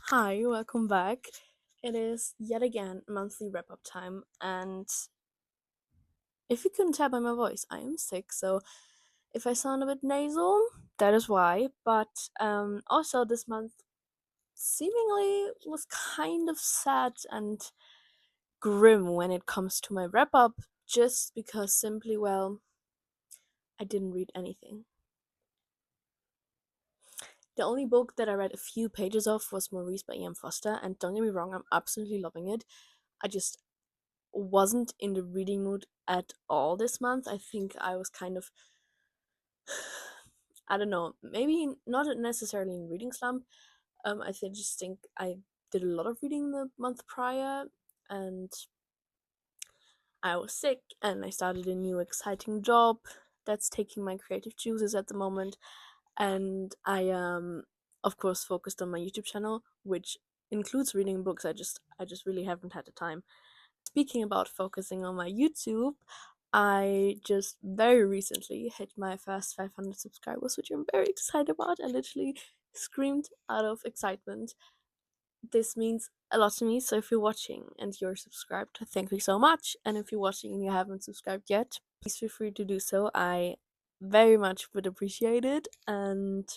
Hi, welcome back. It is yet again monthly wrap up time, and if you couldn't tell by my voice, I am sick, so if I sound a bit nasal, that is why. But also, this month seemingly was kind of sad and grim when it comes to my wrap up, just because simply, well, I didn't read anything. The only book that I read a few pages of was Maurice by E.M. Foster, and don't get me wrong, I'm absolutely loving it. I just wasn't in the reading mood at all this month. I think I was kind of, I don't know, maybe not necessarily in reading slump. Just think I did a lot of reading the month prior, and I was sick, and I started a new exciting job that's taking my creative juices at the moment, and I of course focused on my YouTube channel, which includes reading books. I just really haven't had the time. Speaking about focusing on my YouTube, I just very recently hit my first 500 subscribers, which I'm very excited about. I literally screamed out of excitement. This means a lot to me, so if you're watching and you're subscribed, thank you so much. And if you're watching and you haven't subscribed yet, please feel free to do so. I very much would appreciate it. And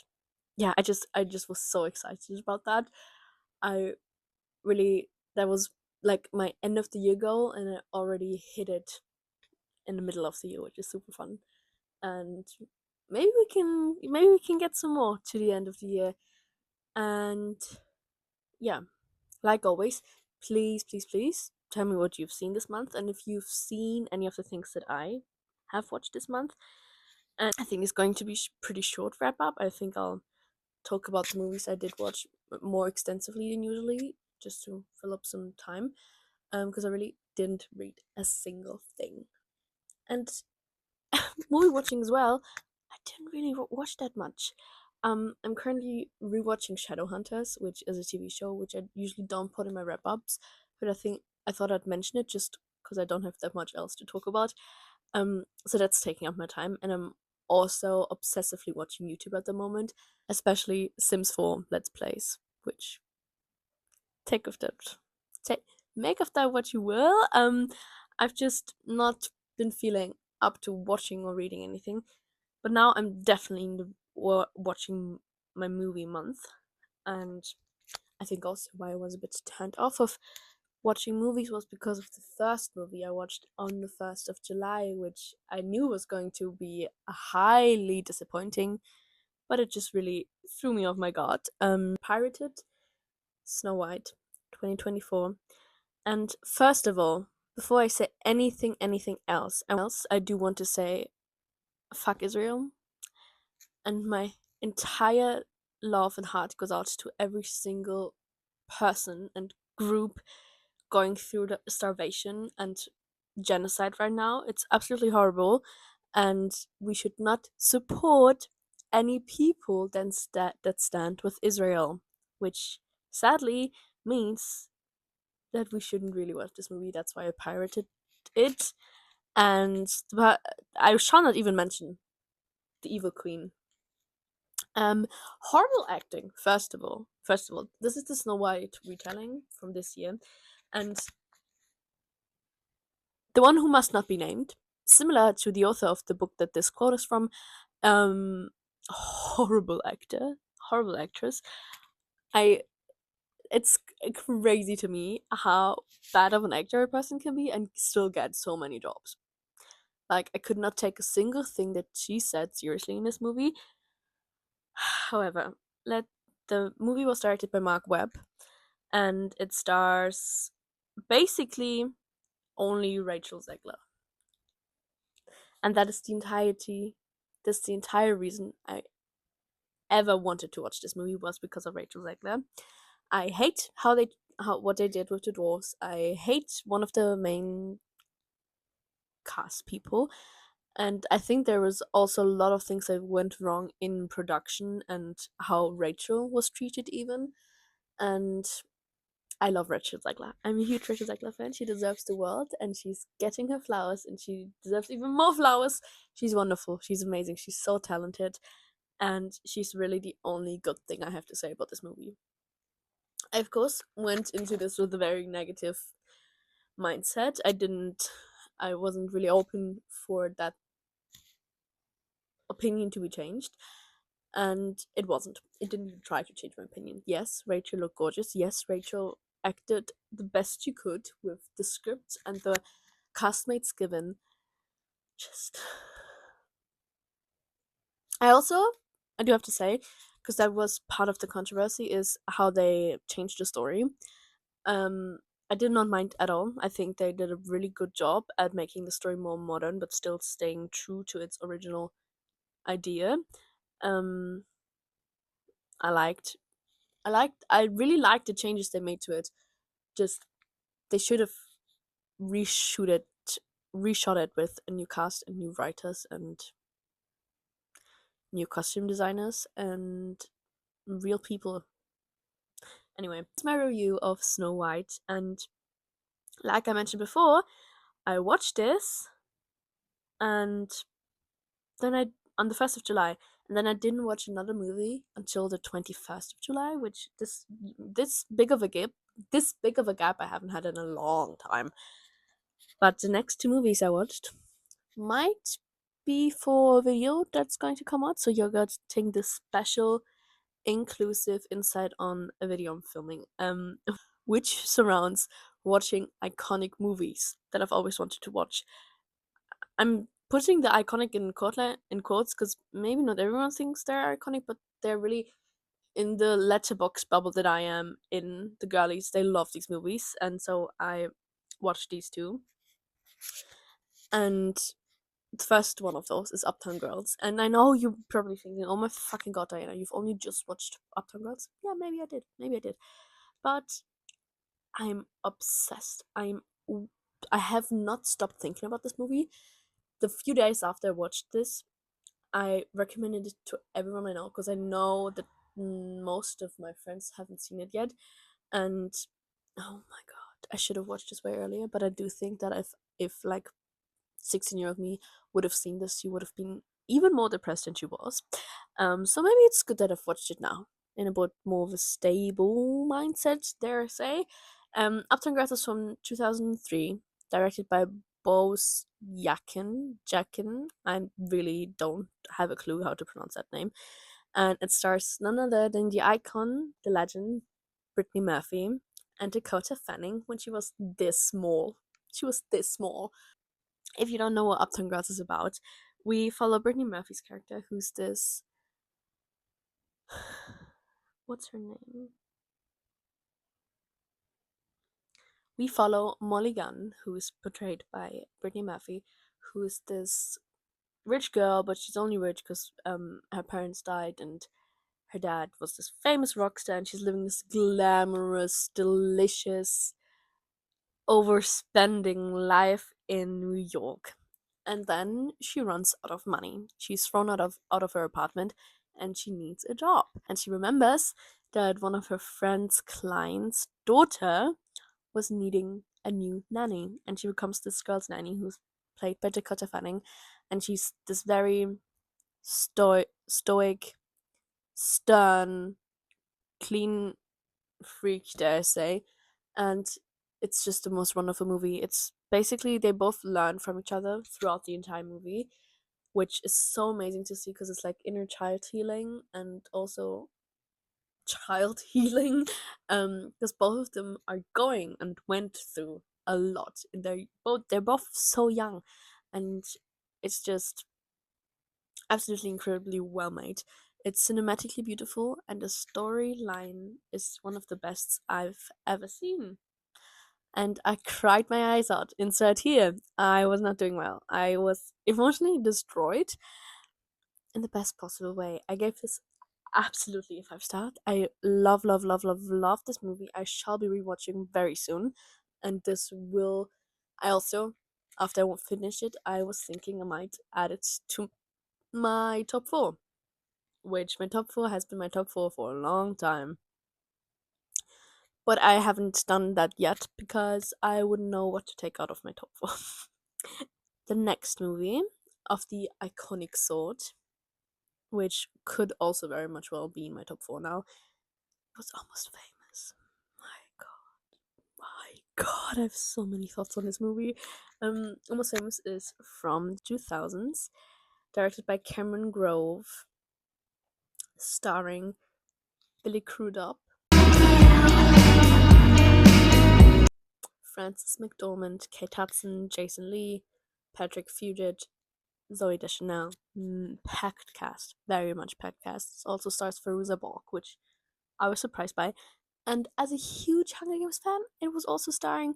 yeah, I just was so excited about that. I really that was like my end of the year goal, and I already hit it in the middle of the year, which is super fun. And maybe we can get some more to the end of the year. And yeah, like always, please tell me what you've seen this month, and if you've seen any of the things that I have watched this month. And I think it's going to be pretty short wrap up. I think I'll talk about the movies I did watch more extensively than usually, just to fill up some time, because I really didn't read a single thing. And movie watching as well, I didn't really watch that much. I'm currently rewatching Shadowhunters, which is a TV show which I usually don't put in my wrap ups, but I thought I'd mention it just because I don't have that much else to talk about. So that's taking up my time, and I'm also obsessively watching YouTube at the moment, especially Sims 4 Let's Plays, which take of that, take make of that what you will. I've just not been feeling up to watching or reading anything, but now I'm definitely in the watching my movie month, and I think also why I was a bit turned off of watching movies was because of the first movie I watched on the 1st of July, which I knew was going to be highly disappointing, but it just really threw me off my guard. Pirated Snow White 2024. And first of all, before I say anything else, I do want to say fuck Israel, and my entire love and heart goes out to every single person and group going through the starvation and genocide right now. It's absolutely horrible, and we should not support any people that stand with Israel, which sadly means that we shouldn't really watch this movie. That's why I pirated it. And but I shall not even mention the Evil Queen. Horrible acting. First of all, this is the Snow White retelling from this year, and the one who must not be named, similar to the author of the book that this quote is from. Horrible actor, horrible actress. I It's crazy to me how bad of an actor a person can be and still get so many jobs. Like, I could not take a single thing that she said seriously in this movie. However, let the movie was directed by Mark Webb, and it stars basically only Rachel Zegler, and that is the entirety. That's the entire reason I ever wanted to watch this movie was because of Rachel Zegler. I hate how what they did with the dwarves. I hate one of the main cast people, and I think there was also a lot of things that went wrong in production and how Rachel was treated even. And I love Rachel Zegler. I'm a huge Rachel Zegler fan. She deserves the world, and she's getting her flowers, and she deserves even more flowers. She's wonderful. She's amazing. She's so talented, and she's really the only good thing I have to say about this movie. I, of course, went into this with a very negative mindset. I wasn't really open for that opinion to be changed. And it wasn't. It didn't even try to change my opinion. Yes, Rachel looked gorgeous. Yes, Rachel acted the best she could with the script and the castmates given. Just. I do have to say, because that was part of the controversy, is how they changed the story. Um, I did not mind at all. I think they did a really good job at making the story more modern, but still staying true to its original idea. Um, I liked, I really liked the changes they made to it. Just they should have reshoot it, reshot it with a new cast and new writers and new costume designers and real people. Anyway, it's my review of Snow White, and like I mentioned before, I watched this and then I on the 1st of July, and then I didn't watch another movie until the 21st of July, which this big of a gap I haven't had in a long time. But the next two movies I watched might be for a video that's going to come out, so you're getting this special inclusive insight on a video I'm filming, which surrounds watching iconic movies that I've always wanted to watch. I'm putting the iconic in quotes because maybe not everyone thinks they're iconic, but they're really in the letterbox bubble that I am in. The girlies, they love these movies, and so I watched these two. And the first one of those is Uptown Girls, and I know you're probably thinking, "Oh my fucking god, Diana, you've only just watched Uptown Girls." Yeah, maybe I did, but I'm obsessed. I have not stopped thinking about this movie. The few days after I watched this, I recommended it to everyone I know because I know that most of my friends haven't seen it yet. And oh my god, I should have watched this way earlier. But I do think that if like 16-year-old me would have seen this, she would have been even more depressed than she was. So maybe it's good that I've watched it now in a bit more of a stable mindset, dare I say. Uptown Girls is from 2003, directed by Bose Jakin. I really don't have a clue how to pronounce that name. And it stars none other than the icon, the legend, Brittany Murphy, and Dakota Fanning when she was this small. She was this small. If you don't know what Uptown Girls is about, we follow Brittany Murphy's character, who's this. What's her name? We follow Molly Gunn, who is portrayed by Brittany Murphy, who is this rich girl, but she's only rich because her parents died and her dad was this famous rock star, and she's living this glamorous, delicious, overspending life in New York. And then she runs out of money. She's thrown out of her apartment and she needs a job. And she remembers that one of her friend's clients' daughter was needing a new nanny, and she becomes this girl's nanny who's played by Dakota Fanning, and she's this very stoic, stern, clean freak, dare I say, and it's just the most wonderful movie. It's basically they both learn from each other throughout the entire movie, which is so amazing to see because it's like inner child healing and also child healing, because both of them are going and went through a lot. They're both so young, and it's just absolutely incredibly well made. It's cinematically beautiful, and the storyline is one of the best I've ever seen. And I cried my eyes out. Insert here. I was not doing well. I was emotionally destroyed in the best possible way. I gave this absolutely a 5 star. I love, love, love, love, love this movie. I shall be rewatching very soon, and this will. I also, after I finish it, I was thinking I might add it to my top four, which my top four has been my top four for a long time. But I haven't done that yet because I wouldn't know what to take out of my top four. The next movie of the iconic sort, which could also very much well be in my top four now, was Almost Famous. I have so many thoughts on this movie. Almost Famous is from the 2000s, directed by Cameron Grove, starring Billy Crudup, Frances McDormand, Kate Hudson, Jason Lee, Patrick Fugit, Zoe Deschanel. Packed cast, very much packed cast. It also stars Fairuza Balk, which I was surprised by. And as a huge Hunger Games fan, it was also starring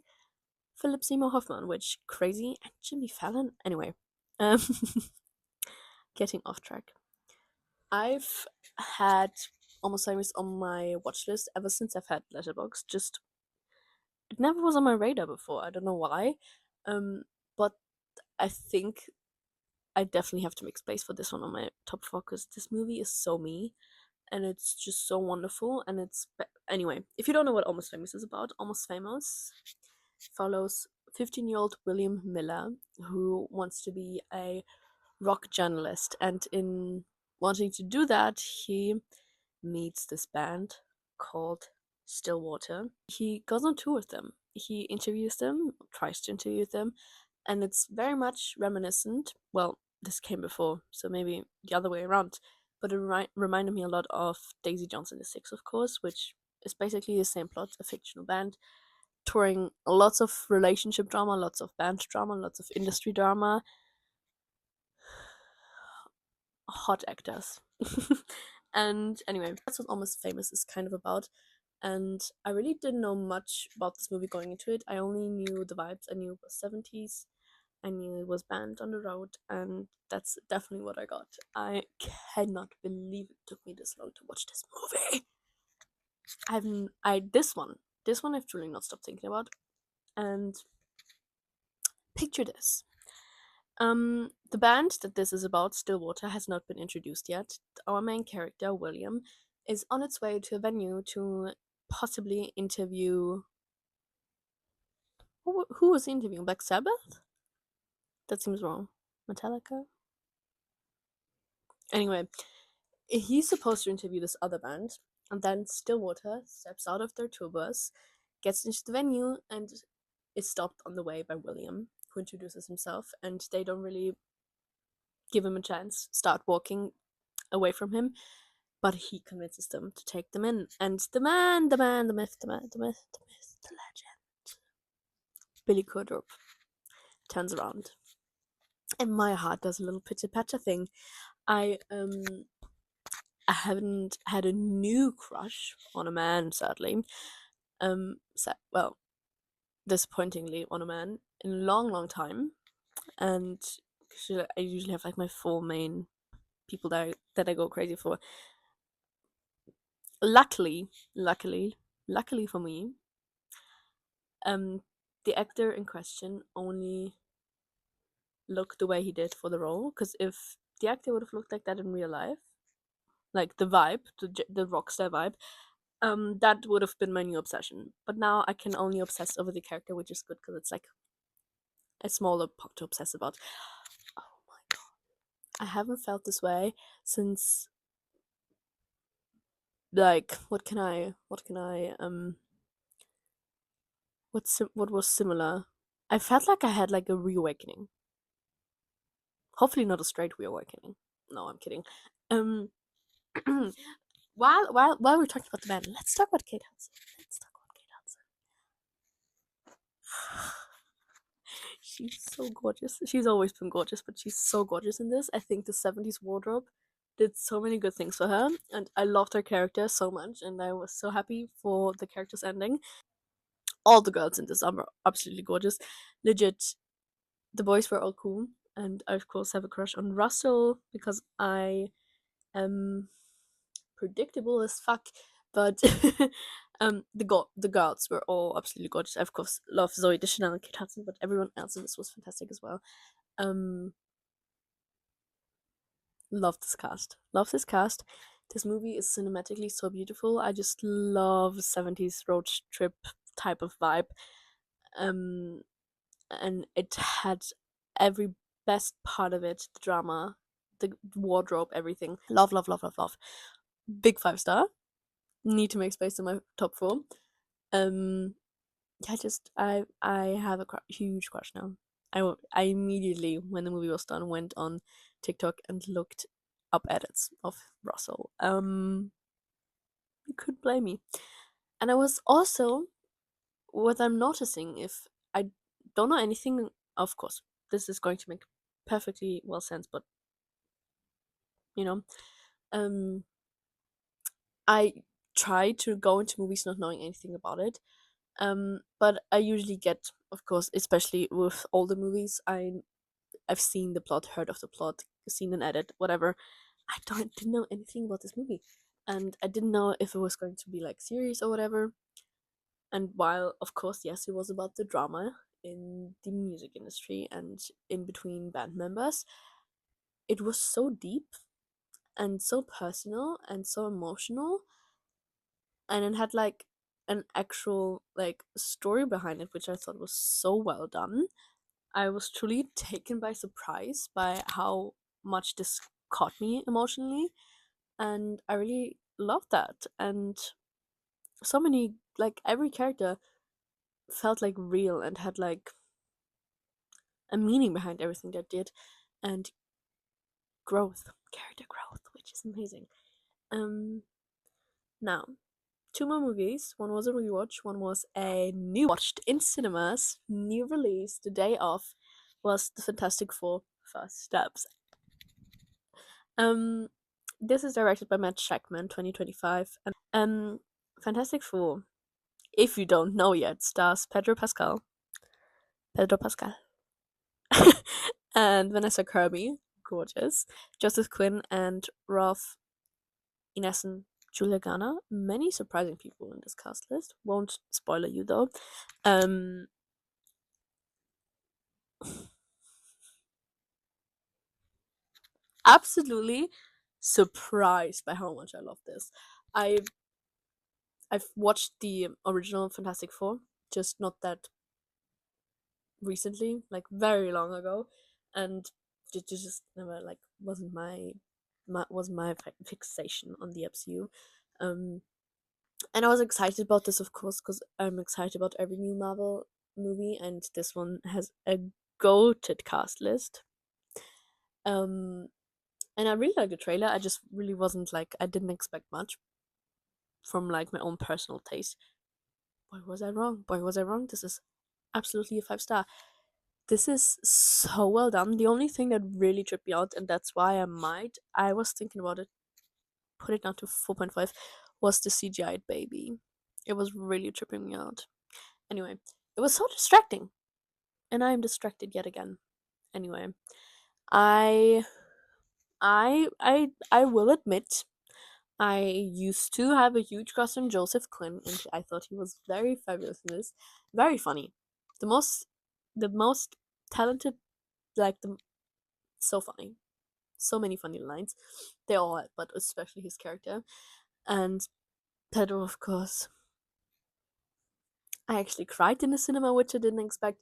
Philip Seymour Hoffman, which crazy, and Jimmy Fallon. Anyway, um, getting off track. I've had Almost Famous on my watch list ever since I've had Letterboxd. Just it never was on my radar before. I don't know why, but I think I definitely have to make space for this one on my top four because this movie is so me, and it's just so wonderful. And anyway, if you don't know what Almost Famous is about, Almost Famous follows 15-year-old William Miller who wants to be a rock journalist, and in wanting to do that, he meets this band called Stillwater. He goes on tour with them. He interviews them, tries to interview them, and it's very much reminiscent. Well, this came before, so maybe the other way around. But it reminded me a lot of Daisy Jones and the Six, of course, which is basically the same plot: a fictional band touring, lots of relationship drama, lots of band drama, lots of industry drama, hot actors. And anyway, that's what Almost Famous is kind of about. And I really didn't know much about this movie going into it. I only knew the vibes. I knew it was 70s. I knew it was band on the road, and that's definitely what I got. I cannot believe it took me this long to watch this movie. This one I've truly not stopped thinking about. And picture this. The band that this is about, Stillwater, has not been introduced yet. Our main character, William, is on its way to a venue to possibly interview. Who was interviewing? Black Sabbath? That seems wrong. Metallica? Anyway, he's supposed to interview this other band, and then Stillwater steps out of their tour bus, gets into the venue, and is stopped on the way by William, who introduces himself, and they don't really give him a chance, start walking away from him, but he convinces them to take them in. And the myth, the legend, Billy Crudup, turns around. And my heart does a little pitter patter thing. I haven't had a new crush on a man, sadly. Well, disappointingly on a man in a long, long time. And I usually have like my four main people that I go crazy for. Luckily for me, the actor in question only looked the way he did for the role. Because if the actor would have looked like that in real life, like the vibe, the rockstar vibe, that would have been my new obsession. But now I can only obsess over the character, which is good because it's like a smaller part to obsess about. Oh my god, I haven't felt this way since, like, what was similar? I felt like I had like a reawakening. Hopefully not a straight reawakening. No, I'm kidding. Um, while we're talking about the band, let's talk about Kate Hudson. She's so gorgeous. She's always been gorgeous, but she's so gorgeous in this. I think the 70s wardrobe did so many good things for her, and I loved her character so much, and I was so happy for the character's ending. All the girls in this are absolutely gorgeous. Legit, the boys were all cool, and I of course have a crush on Russell because I am predictable as fuck. But the girls were all absolutely gorgeous. I of course love Zoe Deschanel and Kate Hudson, but everyone else in this was fantastic as well. Love this cast. Love this cast. This movie is cinematically so beautiful. I just love 70s road trip type of vibe. And it had every best part of it, the drama, the wardrobe, everything. Love, love, love, love, love. Big 5-star. Need to make space in my top four. yeah, just I have a huge crush now. I immediately, when the movie was done, went on TikTok and looked up edits of Russell. You couldn't blame me. And I was also, what I'm noticing, if I don't know anything, of course, this is going to make perfectly well sense, but you know, um, I try to go into movies not knowing anything about it. But I usually get, of course, especially with older movies, I've seen the plot, heard of the plot, seen an edit, whatever. Didn't know anything about this movie, and I didn't know if it was going to be like serious or whatever. And while, of course, yes, it was about the drama in the music industry and in between band members, it was so deep and so personal and so emotional, and it had like an actual like story behind it, which I thought was so well done. I was truly taken by surprise by how much this caught me emotionally, and I really loved that. And so many, like every character felt like real and had like a meaning behind everything they did, and growth, character growth, which is amazing. Um, Now, two more movies. One was a rewatch. One was a new watched in cinemas, new release the day of. Was the Fantastic Four: First Steps. Um, this is directed by Matt Shackman, 2025, and Fantastic Four. If you don't know yet, stars Pedro Pascal, and Vanessa Kirby, gorgeous, Joseph Quinn, and Ralph Inessen, Julia Garner. Many surprising people in this cast list. Won't spoiler you though. Um, Absolutely surprised by how much I love this. I've I've watched the original Fantastic Four, just not that recently, like very long ago, and it just never like wasn't my fixation on the MCU. Um, and I was excited about this, of course, because I'm excited about every new Marvel movie, and this one has a goated cast list. Um, and I really like the trailer. I just really wasn't like I didn't expect much from like my own personal taste. Boy, was I wrong! Boy, was I wrong! This is absolutely a 5 star. This is so well done. The only thing that really tripped me out, and that's why I was thinking about it, put it down to 4.5, was the CGI baby. It was really tripping me out. Anyway, it was so distracting, and I am distracted yet again. Anyway, I I will admit I used to have a huge crush on Joseph Quinn, and I thought he was very fabulous in this. Very funny. The most the most talented, like the so funny. So many funny lines. They all had, but especially his character. And Pedro, of course. I actually cried in the cinema, which I didn't expect.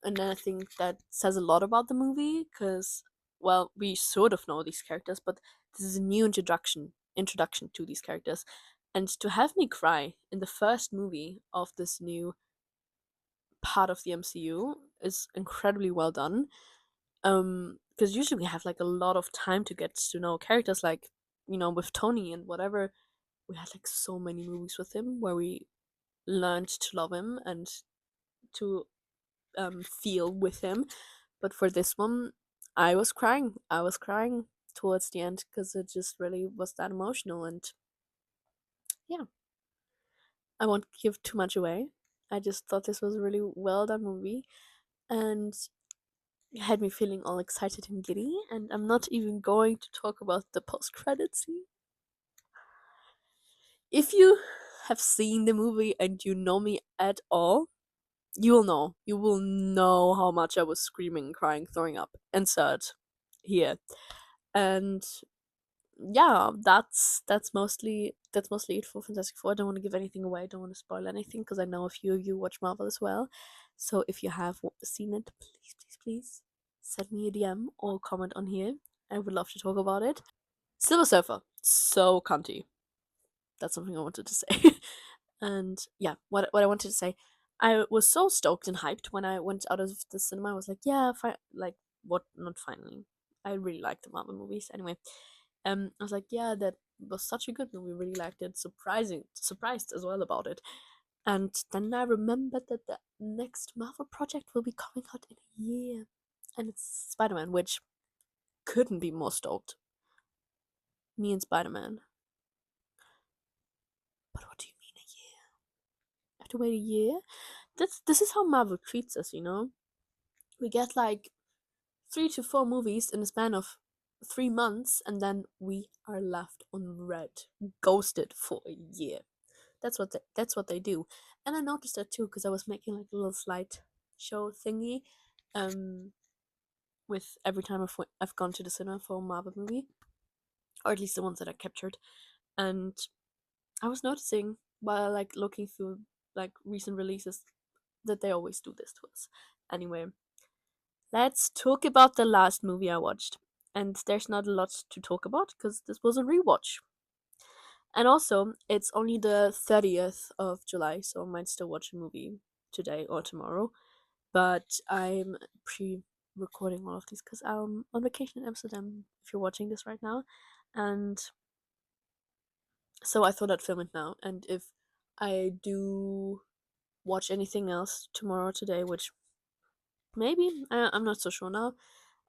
And then I think that says a lot about the movie, because, well, we sort of know these characters, but this is a new introduction to these characters. And to have me cry in the first movie of this new part of the MCU is incredibly well done. Because usually we have like a lot of time to get to know characters, like with Tony and whatever. We had like so many movies with him where we learned to love him and to feel with him. But for this one, I was crying. I was crying towards the end because it just really was that emotional. And yeah, I won't give too much away. I just thought this was a really well done movie, and it had me feeling all excited and giddy. And I'm not even going to talk about the post credit scene. If you have seen the movie and you know me at all, you will know. You will know how much I was screaming, crying, throwing up. Insert here. And yeah, that's mostly it for Fantastic Four. I don't want to give anything away. I don't want to spoil anything because I know a few of you watch Marvel as well. So if you have seen it, please, please, please send me a DM or comment on here. I would love to talk about it. Silver Surfer, so cunty. That's something I wanted to say. And yeah, what I wanted to say, I was so stoked and hyped when I went out of the cinema. I was like, yeah, like what? Not finally. I really liked the Marvel movies. Anyway, I was like, yeah, that was such a good movie. Really liked it. Surprised as well about it. And then I remembered that the next Marvel project will be coming out in a year, and it's Spider Man, which couldn't be more stoked. Me and Spider Man. But what do you mean a year? I have to wait a year? This is how Marvel treats us, you know? We get like 3 to 4 movies in a span of 3 months, and then we are left on red, ghosted for a year. That's what they do. And I noticed that too because I was making like a little slide show thingy, um, with every time I've gone to the cinema for a Marvel movie, or at least the ones that I captured, and I was noticing while like looking through like recent releases that they always do this to us. Anyway, let's talk about the last movie I watched. And there's not a lot to talk about because this was a rewatch. And also, it's only the 30th of July, so I might still watch a movie today or tomorrow. But I'm pre recording all of these because I'm on vacation in Amsterdam if you're watching this right now. And so I thought I'd film it now. And if I do watch anything else tomorrow, today, which maybe I'm not so sure now.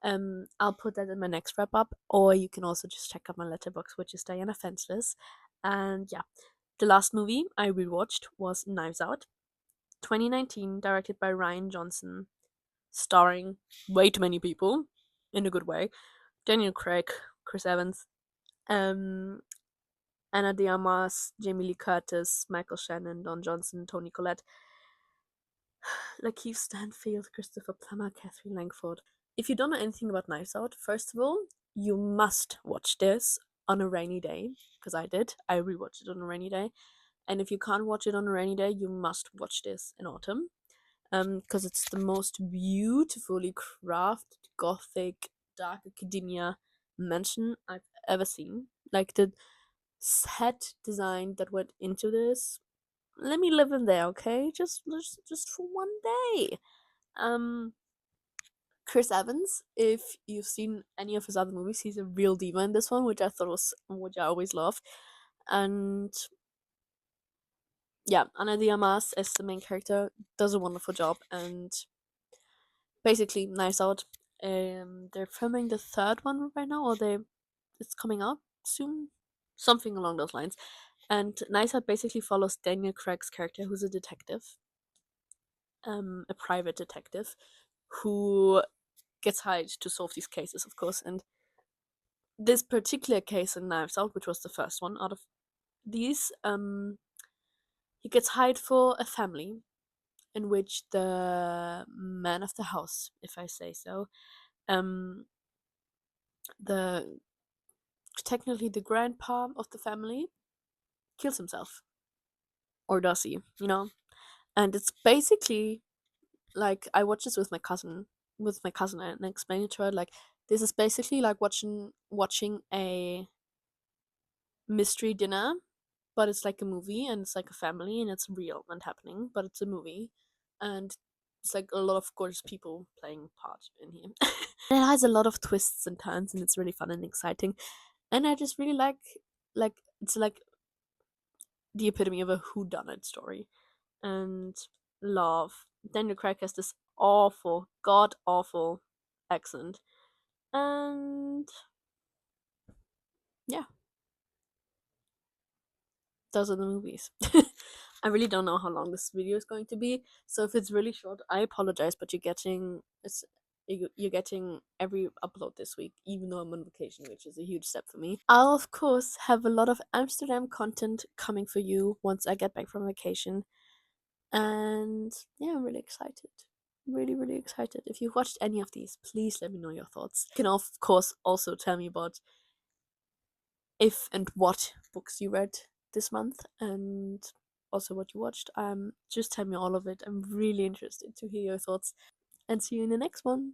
I'll put that in my next wrap up, or you can also just check out my letterbox, which is Diana Fenceless. And yeah, the last movie I rewatched was Knives Out, 2019, directed by Ryan Johnson, starring way too many people, in a good way. Daniel Craig, Chris Evans, um, Anna de Armas, Jamie Lee Curtis, Michael Shannon, Don Johnson, Tony Collette, Lakeith Stanfield, Christopher Plummer, Catherine Langford. If you don't know anything about Knives Out, first of all, you must watch this on a rainy day, because I did. I rewatched it on a rainy day. And if you can't watch it on a rainy day, you must watch this in autumn. Because it's the most beautifully crafted gothic dark academia mansion I've ever seen. Like the set design that went into this. Let me live in there, okay? Just for one day. Um, Chris Evans, if you've seen any of his other movies, he's a real diva in this one, which I always love. And yeah, Ana de Armas as the main character does a wonderful job, and basically, Knives Out. They're filming the third one right now, or it's coming out soon, something along those lines. And Knives Out basically follows Daniel Craig's character, who's a detective, a private detective, who gets hired to solve these cases, of course. And this particular case in Knives Out, which was the first one out of these, he gets hired for a family in which the man of the house, if I say so, um, the technically the grandpa of the family kills himself, or does he? You know, and it's basically like I watched this with my cousin, and explained it to her like this is basically like watching a mystery dinner, but it's like a movie and it's like a family and it's real and happening, but it's a movie, and it's like a lot of gorgeous people playing part in here. And it has a lot of twists and turns, and it's really fun and exciting. And I just really like it's like the epitome of a whodunit story, and love. Daniel Craig has this awful, god awful accent, and yeah, those are the movies. I really don't know how long this video is going to be, so if it's really short, I apologize. But you're getting every upload this week, even though I'm on vacation, which is a huge step for me. I'll of course have a lot of Amsterdam content coming for you once I get back from vacation, and yeah, I'm really excited. Really, really excited. If you've watched any of these, please let me know your thoughts. You can of course also tell me about if and what books you read this month, and also what you watched. Just tell me all of it. I'm really interested to hear your thoughts, and see you in the next one.